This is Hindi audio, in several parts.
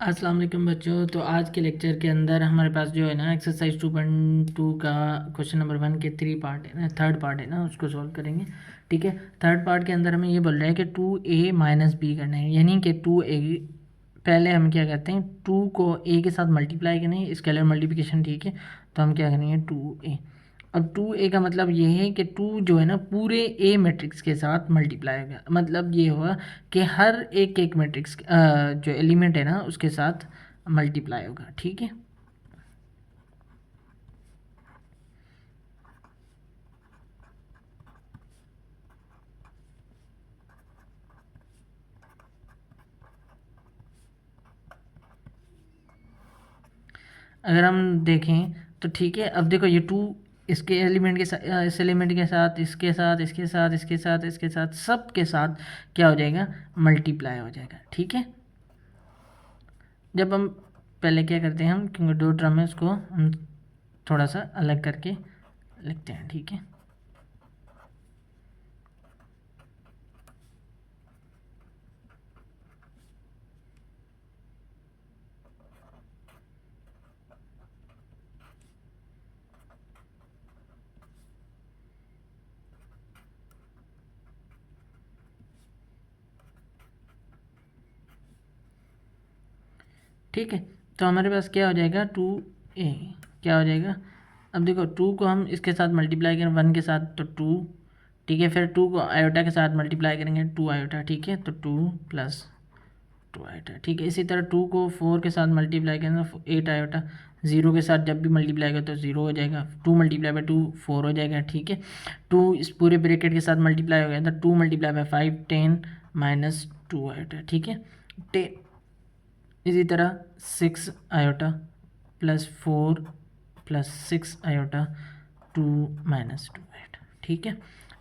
अस्सलाम वालेकुम बच्चों। तो आज के लेक्चर के अंदर हमारे पास जो है ना एक्सरसाइज 2.2 का क्वेश्चन नंबर 1 के 3 पार्ट है ना, थर्ड पार्ट है ना, उसको सॉल्व करेंगे। ठीक है, थर्ड पार्ट के अंदर हमें ये बोल रहा है कि 2a माइनस बी करना है, यानी कि 2a पहले हम क्या करते हैं, 2 को a के साथ मल्टीप्लाई करें, स्केलर मल्टीप्लिकेशन। ठीक है, तो हम क्या करेंगे 2a। अब 2a का मतलब ये है कि 2 जो है ना पूरे a मैट्रिक्स के साथ मल्टीप्लाई होगा। मतलब ये हुआ कि हर एक एक मैट्रिक्स जो एलिमेंट है ना उसके साथ मल्टीप्लाई होगा। ठीक है, अगर हम देखें तो ठीक है। अब देखो ये 2 इसके एलिमेंट के साथ, इस एलिमेंट के साथ, इसके साथ, इसके साथ, इसके साथ, इसके साथ, सब के साथ क्या हो जाएगा, मल्टीप्लाई हो जाएगा। ठीक है, जब हम पहले क्या करते हैं, हम क्योंकि दो टर्म है उसको हम थोड़ा सा अलग करके लिखते हैं। ठीक है, ठीक है। तो हमारे पास क्या हो जाएगा, 2a क्या हो जाएगा। अब देखो 2 को हम इसके साथ मल्टीप्लाई करें 1 के साथ तो 2। ठीक है, फिर 2 को आयोटा के साथ मल्टीप्लाई करेंगे 2 आयोटा। ठीक है, तो 2 प्लस 2 आयोटा। ठीक है, इसी तरह 2 को 4 के साथ मल्टीप्लाई करेंगे तो 8 आयोटा। 0 के साथ जब भी मल्टीप्लाई करें तो 0 हो जाएगा। 2 मल्टीप्लाई बाई 2 4 हो जाएगा। ठीक है, 2 इस पूरे ब्रैकेट के साथ मल्टीप्लाई हो गया तो 2 मल्टीप्लाई बाई 5 10 माइनस 2 आयोटा। ठीक है, इसी तरह 6 iota plus 4 plus 6 iota 2 minus 2 iota. ठीक है,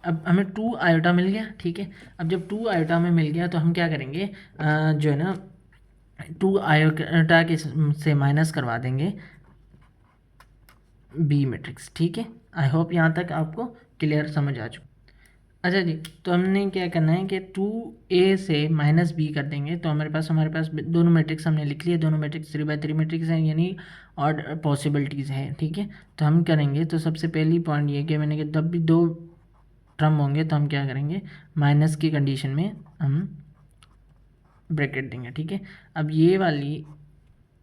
अब हमें 2 आयोटा मिल गया। ठीक है, अब जब 2 आयोटा में मिल गया तो हम क्या करेंगे, जो है ना 2 आयोटा के से माइनस करवा देंगे बी मैट्रिक्स। ठीक है, आई होप यहाँ तक आपको क्लियर समझ आ चुका। अच्छा जी, तो हमने क्या करना है कि 2a से माइनस बी कर देंगे तो हमारे पास दोनों मैट्रिक्स हमने लिख लिए। दोनों मैट्रिक्स 3 बाई 3 मैट्रिक्स हैं, यानी और पॉसिबिलिटीज़ हैं। ठीक है, तो हम करेंगे तो सबसे पहली पॉइंट ये कि मैंने कि जब भी दो टर्म होंगे तो हम क्या करेंगे, माइनस की कंडीशन में हम ब्रैकेट देंगे। ठीक है, अब ये वाली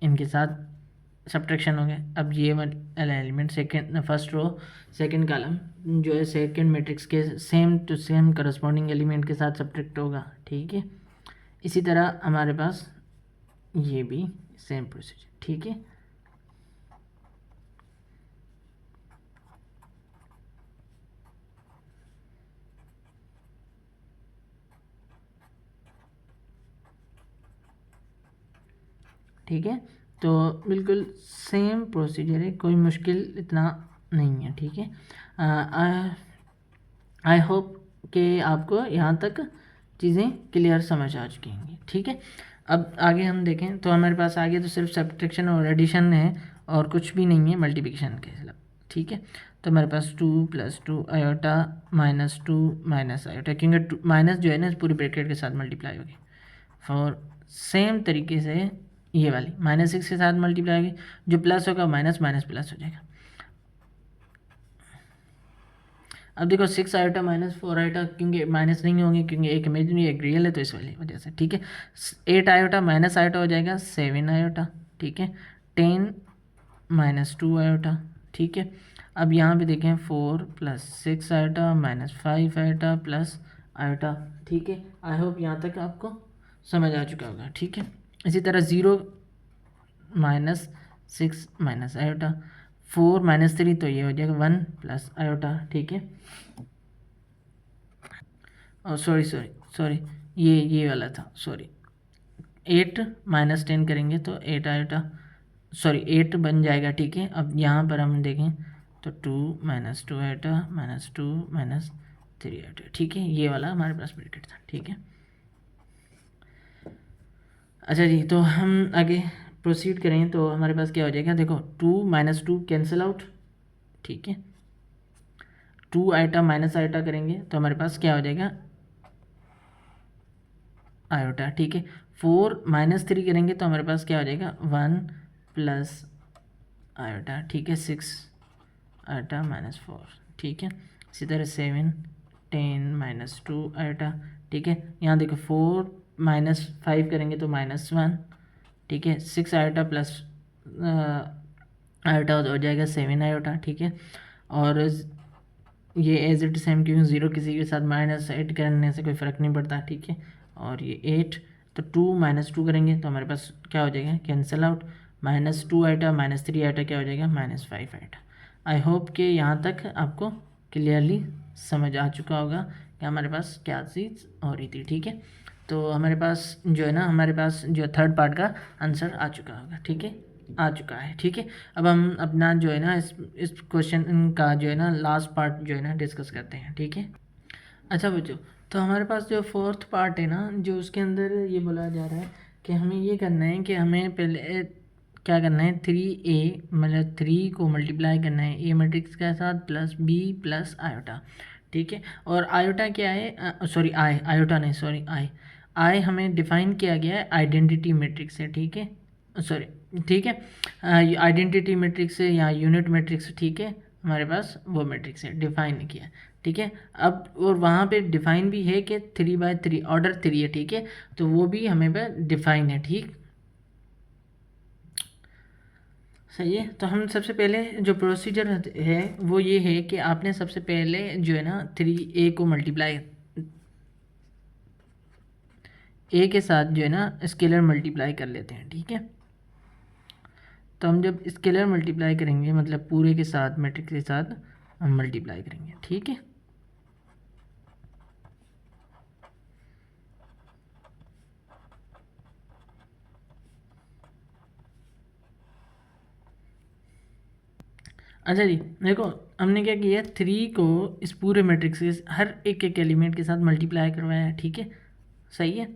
इनके साथ सब्ट्रैक्शन हो गया। अब ये element second first row second column जो है सेकेंड मैट्रिक्स के same to same corresponding element के साथ सब्ट्रैक्ट होगा। ठीक है, इसी तरह हमारे पास ये भी सेम प्रोसीजर। ठीक है, ठीक है, तो बिल्कुल सेम प्रोसीजर है, कोई मुश्किल इतना नहीं है। ठीक है, आई होप कि आपको यहाँ तक चीज़ें क्लियर समझ आ चुकी होंगी। ठीक है, अब आगे हम देखें तो हमारे पास आगे तो सिर्फ सब्ट्रैक्शन और एडिशन है और कुछ भी नहीं है मल्टीप्लिकेशन के खिलाफ। ठीक है, तो हमारे पास 2 plus 2 iota minus 2 minus iota, क्योंकि माइनस जो है ना पूरी ब्रैकेट के साथ मल्टीप्लाई होगी। और सेम तरीके से ये वाली -6 के साथ मल्टीप्लाई होगी, जो प्लस होगा माइनस माइनस प्लस हो जाएगा। अब देखो 6 आयोटा माइनस 4 आयोटा क्योंकि माइनस नहीं होंगे, क्योंकि एक इमेजिनरी एक रियल है तो इस वाली वजह से। ठीक है, 8 आयोटा माइनस आयोटा हो जाएगा 7 आयोटा। ठीक है, 10 माइनस 2 आयोटा। ठीक है, अब यहाँ पे देखें 4 plus 6 iota minus 5 iota plus iota. ठीक है, आई होप यहाँ तक आपको समझ आ चुका होगा। ठीक है, इसी तरह 0 माइनस 6 माइनस आयोटा, 4 माइनस 3 तो ये हो जाएगा 1 प्लस आयोटा। ठीक है, और सॉरी सॉरी सॉरी ये वाला था, सॉरी 8 माइनस 10 करेंगे तो 8 आयोटा, सॉरी 8 बन जाएगा। ठीक है, अब यहाँ पर हम देखें तो 2 minus 2 iota minus 2 minus 3 iota. ठीक है, ये वाला हमारे पास ब्रैकेट था। ठीक है, अच्छा जी, तो हम आगे प्रोसीड करें तो हमारे पास क्या हो जाएगा, देखो 2 माइनस 2 कैंसिल आउट। ठीक है, 2 आयोटा माइनस आयोटा करेंगे तो हमारे पास क्या हो जाएगा, आयोटा। ठीक है, 4 माइनस 3 करेंगे तो हमारे पास क्या हो जाएगा 1 प्लस आयोटा, ठीक है, 6 आयोटा माइनस 4, ठीक है। इसी तरह 7 10 माइनस 2 आयोटा, ठीक है। यहाँ देखो 4 माइनस 5 करेंगे तो -1, ठीक है। 6 आयोटा प्लस आयोटा हो जाएगा 7 आयोटा, ठीक है। और ये एज इट सेम, क्योंकि 0 किसी के साथ -8 करने से कोई फ़र्क नहीं पड़ता, ठीक है। और ये 8, तो 2 माइनस 2 करेंगे तो हमारे पास क्या हो जाएगा, कैंसिल आउट, -2 आइटा -3 आइटा क्या हो जाएगा -5 आइटा। आई होप कि यहाँ तक आपको क्लियरली समझ आ चुका होगा कि हमारे पास क्या चीज़ हो रही थी, ठीक है। तो हमारे पास जो है ना, हमारे पास जो थर्ड पार्ट का आंसर आ चुका होगा, ठीक है, आ चुका है, ठीक है। अब हम अपना जो है ना इस क्वेश्चन का जो है ना लास्ट पार्ट जो है ना डिस्कस करते हैं, ठीक है। अच्छा बच्चों, तो हमारे पास जो फोर्थ पार्ट है ना, जो उसके अंदर ये बोला जा रहा है कि हमें ये करना है कि हमें पहले क्या करना है, 3a मतलब 3 को मल्टीप्लाई करना है ए मैट्रिक्स के साथ प्लस बी प्लस आयोटा, ठीक है। और आयोटा क्या है, सॉरी आई, आयोटा नहीं, सॉरी आई, आई हमें डिफाइन किया गया है आइडेंटिटी मैट्रिक्स से, ठीक है, सॉरी, ठीक है, आइडेंटिटी मैट्रिक्स से या यूनिट मैट्रिक्स, ठीक है, हमारे पास वो मैट्रिक्स है डिफाइन किया, ठीक है। अब और वहाँ पे डिफाइन भी है कि 3/3 ऑर्डर 3 है, ठीक है, तो वो भी हमें पे डिफाइन है, ठीक, सही है। तो हम सबसे पहले जो प्रोसीजर है वो ये है कि आपने सबसे पहले जो है ना 3a को मल्टीप्लाई, ए के साथ जो है ना स्केलर मल्टीप्लाई कर लेते हैं, ठीक है। तो हम जब स्केलर मल्टीप्लाई करेंगे मतलब पूरे के साथ मैट्रिक्स के साथ हम मल्टीप्लाई करेंगे, ठीक है। अच्छा जी, देखो हमने क्या किया, 3 को इस पूरे मैट्रिक्स के हर एक एक एलिमेंट के साथ मल्टीप्लाई करवाया है, ठीक है, सही है।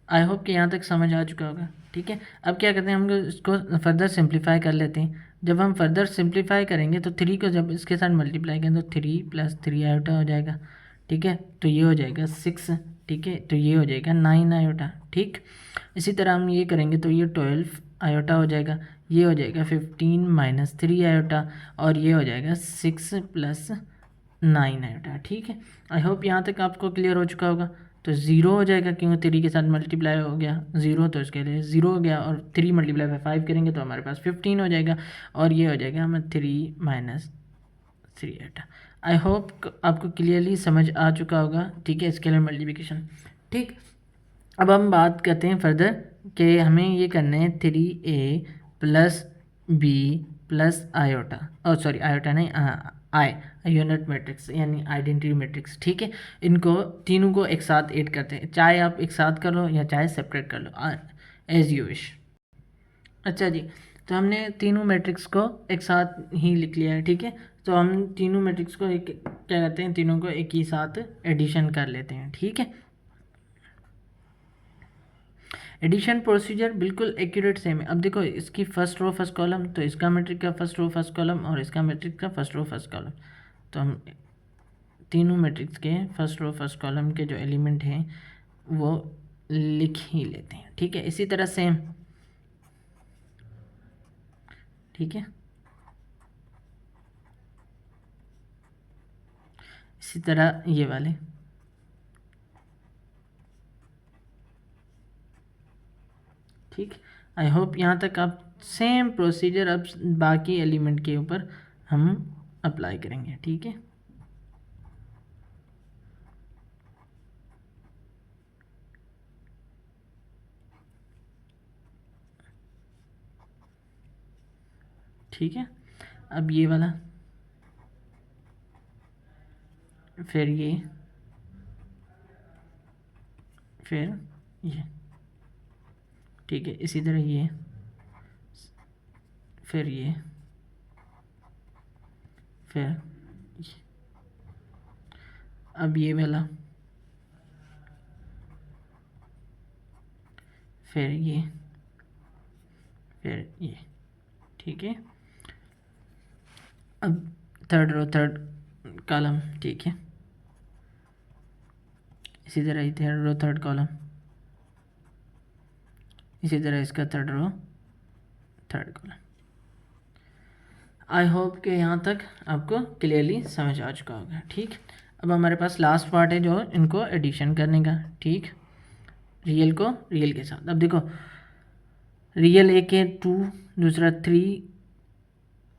आई होप कि यहाँ तक समझ आ चुका होगा, ठीक है। अब क्या करते हैं, हम इसको फर्दर सिंप्लीफाई कर लेते हैं। जब हम फर्दर सिंप्लीफाई करेंगे तो 3 को जब इसके साथ मल्टीप्लाई करें तो 3 + 3 आयोटा हो जाएगा, ठीक है। तो ये हो जाएगा 6, ठीक है, तो ये हो जाएगा 9 आयोटा, ठीक। इसी तरह हम ये करेंगे तो ये 12 आयोटा हो जाएगा, ये हो जाएगा 15 - 3 आयोटा, और ये हो जाएगा 6 + 9 आयोटा, ठीक है। आई होप यहाँ तक आपको क्लियर हो चुका होगा। तो ज़ीरो हो जाएगा क्योंकि 3 के साथ मल्टीप्लाई हो गया ज़ीरो, तो इसके लिए ज़ीरो हो गया, और 3 × 5 करेंगे तो हमारे पास 15 हो जाएगा, और ये हो जाएगा हमें 3 - 3 आयोटा। आई होप आपको क्लियरली समझ आ चुका होगा, ठीक है, स्केलर मल्टीप्लिकेशन, ठीक। अब हम बात करते हैं फर्दर कि हमें ये करना है 3a + b + आयोटा, और सॉरी आयोटा नहीं, आई, यूनिट मैट्रिक्स यानी आइडेंटिटी मैट्रिक्स, ठीक है। इनको तीनों को एक साथ ऐड करते हैं, चाहे आप एक साथ कर लो या चाहे सेपरेट कर लो, एज यू विश। अच्छा जी, तो हमने तीनों मैट्रिक्स को एक साथ ही लिख लिया है, ठीक है। तो हम तीनों मैट्रिक्स को एक क्या करते हैं, तीनों को एक ही साथ एडिशन कर लेते हैं, ठीक है। एडिशन प्रोसीजर बिल्कुल एक्यूरेट सेम है। अब देखो इसकी फर्स्ट रो फर्स्ट कॉलम, तो इसका मैट्रिक का फर्स्ट रो फर्स्ट कॉलम, और इसका मैट्रिक का फर्स्ट रो फर्स्ट कॉलम, तो हम तीनों मैट्रिक्स के फर्स्ट रो फर्स्ट कॉलम के जो एलिमेंट हैं वो लिख ही लेते हैं, ठीक है। इसी तरह सेम, ठीक है, इसी तरह ये वाले, ठीक। आई होप यहाँ तक आप सेम प्रोसीजर अब बाकी एलिमेंट के ऊपर हम अप्लाई करेंगे, ठीक है। ठीक है, अब ये वाला, फिर ये, फिर ये, ठीक है, इसी तरह ये, फिर ये, फिर ये, अब ये वाला, फिर ये, फिर ये, ठीक है। अब थर्ड रो थर्ड कॉलम, ठीक है, इसी तरह ही थर्ड रो थर्ड कॉलम, इसी तरह इसका third row, third column. I hope कि यहाँ तक आपको क्लियरली समझ आ चुका होगा। ठीक, अब हमारे पास लास्ट पार्ट है जो इनको एडिशन करने का। ठीक, रियल को रियल के साथ। अब देखो रियल एक है 2, दूसरा 3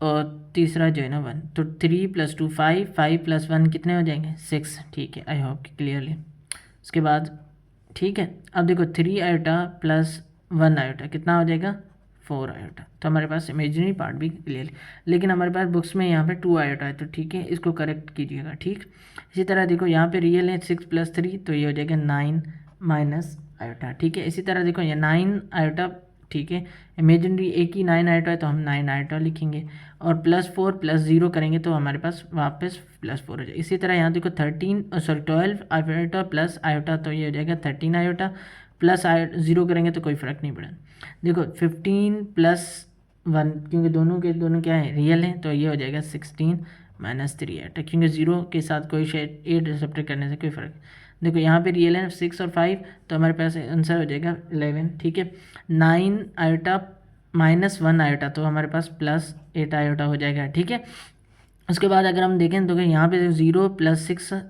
और तीसरा जो है ना 1, तो 3 + 2 5, 5 + 1 कितने हो जाएंगे 6। ठीक है, आई होप कि क्लियरली। उसके बाद ठीक है, अब देखो 3 आयोटा + 1 आयोटा कितना हो जाएगा 4 आयोटा। तो हमारे पास इमेजिनरी पार्ट भी क्लियर, लेकिन हमारे पास बुक्स में यहाँ पे 2 आयोटा है, तो ठीक है इसको करेक्ट कीजिएगा। ठीक, इसी तरह देखो यहाँ पे रियल है 6 + 3, तो ये हो जाएगा 9 माइनस आयोटा। ठीक है, इसी तरह देखो ये 9 आयोटा। ठीक है, इमेजिनरी एक ही 9 आयोटा है तो हम 9 आयोटा लिखेंगे, और +4 + 0 करेंगे तो हमारे पास वापस +4 हो जाएगा। इसी तरह यहाँ देखो 12 आयोटा प्लस आयोटा, तो ये हो जाएगा 13 आयोटा, प्लस 0 करेंगे तो कोई फ़र्क नहीं पड़ा। देखो 15 + 1, क्योंकि दोनों के दोनों क्या है रियल है, तो ये हो जाएगा 16 - 3 आयोटा, क्योंकि 0 के साथ कोई शेड 8 सब्ट्रैक्ट करने से कोई फ़र्क। देखो यहाँ पे रियल है 6 और 5, तो हमारे पास आंसर हो जाएगा 11। ठीक है, 9 आयोटा -1 आयोटा, तो हमारे पास +8 आयोटा हो जाएगा। ठीक है, उसके बाद अगर हम देखें तो यहाँ पे 0 + 6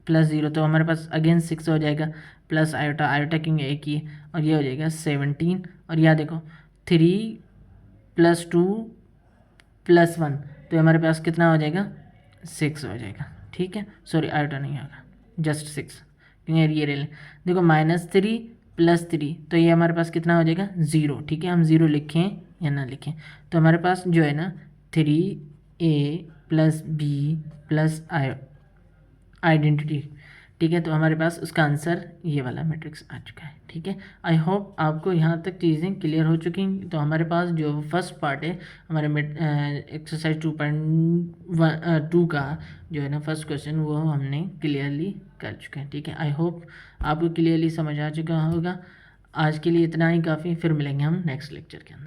+ 0, तो हमारे पास अगेन 6 हो जाएगा, प्लस आयोटा, आयोटा क्योंकि एक ही है, और ये हो जाएगा 17। और यहाँ देखो 3 + 2 + 1, तो हमारे पास कितना हो जाएगा 6 हो जाएगा। ठीक है, सॉरी आयोटा नहीं होगा, जस्ट 6, क्योंकि ये रियल। देखो -3 + 3, तो ये हमारे पास कितना हो जाएगा 0। ठीक है, हम 0 लिखें या ना लिखें, तो हमारे पास जो है ना 3a + b + आइडेंटिटी। ठीक है, तो हमारे पास उसका आंसर ये वाला मैट्रिक्स आ चुका है। ठीक है, आई होप आपको यहाँ तक चीज़ें क्लियर हो चुकी हैं। तो हमारे पास जो फर्स्ट पार्ट है हमारे एक्सरसाइज 2.2 का जो है ना फर्स्ट क्वेश्चन, वो हमने क्लियरली कर चुके हैं। ठीक है, आई होप आपको क्लियरली समझ आ चुका होगा। आज के लिए इतना ही काफ़ी, फिर मिलेंगे हम नेक्स्ट लेक्चर के अंदर।